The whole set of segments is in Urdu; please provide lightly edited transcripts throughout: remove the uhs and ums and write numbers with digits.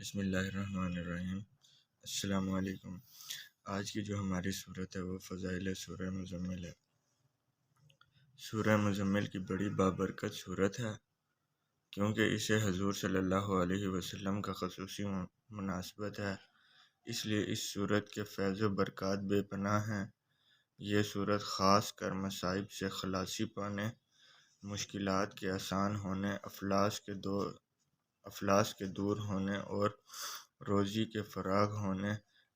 بسم اللہ الرحمن الرحیم۔ السلام علیکم۔ آج کی جو ہماری صورت ہے وہ فضائل سورہ مزمل ہے۔ سورہ مزمل کی بڑی بابرکت صورت ہے، کیونکہ اسے حضور صلی اللہ علیہ وسلم کا خصوصی مناسبت ہے، اس لیے اس صورت کے فیض و برکات بے پناہ ہیں۔ یہ صورت خاص کر مصائب سے خلاصی پانے، مشکلات کے آسان ہونے، افلاس کے دور ہونے اور روزی کے فراغ ہونے،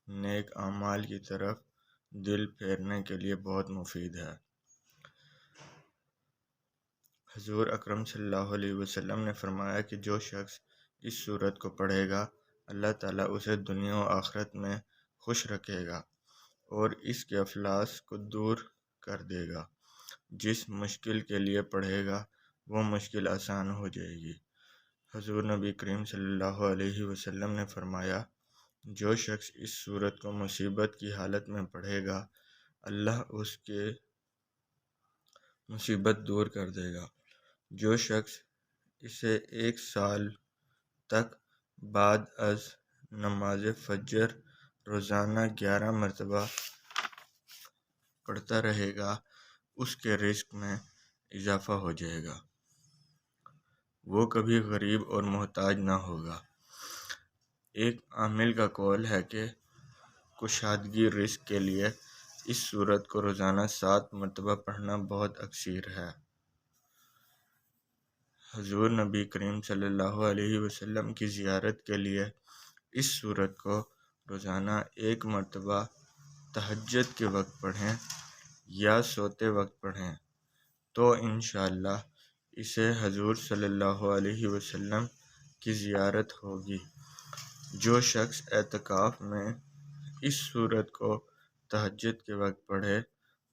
نیک اعمال کی طرف دل پھیرنے کے لیے بہت مفید ہے۔ حضور اکرم صلی اللہ علیہ وسلم نے فرمایا کہ جو شخص اس صورت کو پڑھے گا، اللہ تعالیٰ اسے دنیا و آخرت میں خوش رکھے گا اور اس کے افلاس کو دور کر دے گا۔ جس مشکل کے لیے پڑھے گا وہ مشکل آسان ہو جائے گی۔ حضور نبی کریم صلی اللہ علیہ وسلم نے فرمایا، جو شخص اس صورت کو مصیبت کی حالت میں پڑھے گا، اللہ اس کے مصیبت دور کر دے گا۔ جو شخص اسے 1 سال تک بعد از نماز فجر روزانہ 11 مرتبہ پڑھتا رہے گا، اس کے رزق میں اضافہ ہو جائے گا، وہ کبھی غریب اور محتاج نہ ہوگا۔ ایک عامل کا قول ہے کہ کشادگی رزق کے لیے اس صورت کو روزانہ 7 مرتبہ پڑھنا بہت اکثیر ہے۔ حضور نبی کریم صلی اللہ علیہ وسلم کی زیارت کے لیے اس صورت کو روزانہ 1 مرتبہ تہجد کے وقت پڑھیں یا سوتے وقت پڑھیں تو انشاءاللہ اسے حضور صلی اللہ علیہ وسلم کی زیارت ہوگی۔ جو شخص اعتکاف میں اس صورت کو تہجد کے وقت پڑھے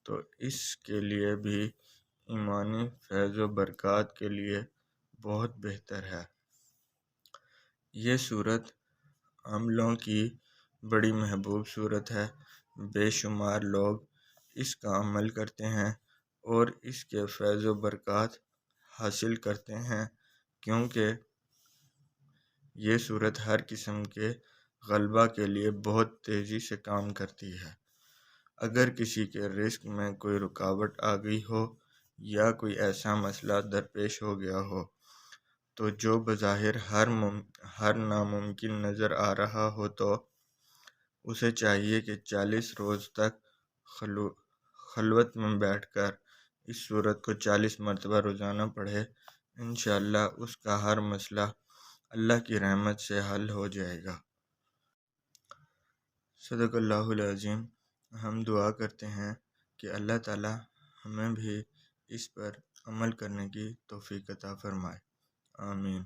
تو اس کے لیے بھی ایمانی فیض و برکات کے لیے بہت بہتر ہے۔ یہ صورت عاملوں کی بڑی محبوب صورت ہے۔ بے شمار لوگ اس کا عمل کرتے ہیں اور اس کے فیض و برکات حاصل کرتے ہیں، کیونکہ یہ صورت ہر قسم کے غلبہ کے لیے بہت تیزی سے کام کرتی ہے۔ اگر کسی کے رزق میں کوئی رکاوٹ آ گئی ہو یا کوئی ایسا مسئلہ درپیش ہو گیا ہو تو جو بظاہر ہر ناممکن نظر آ رہا ہو، تو اسے چاہیے کہ 40 روز تک خلوت میں بیٹھ کر اس صورت کو 40 مرتبہ روزانہ پڑھے۔ انشاءاللہ اس کا ہر مسئلہ اللہ کی رحمت سے حل ہو جائے گا۔ صدق اللہ العظیم۔ ہم دعا کرتے ہیں کہ اللہ تعالی ہمیں بھی اس پر عمل کرنے کی توفیق عطا فرمائے۔ آمین۔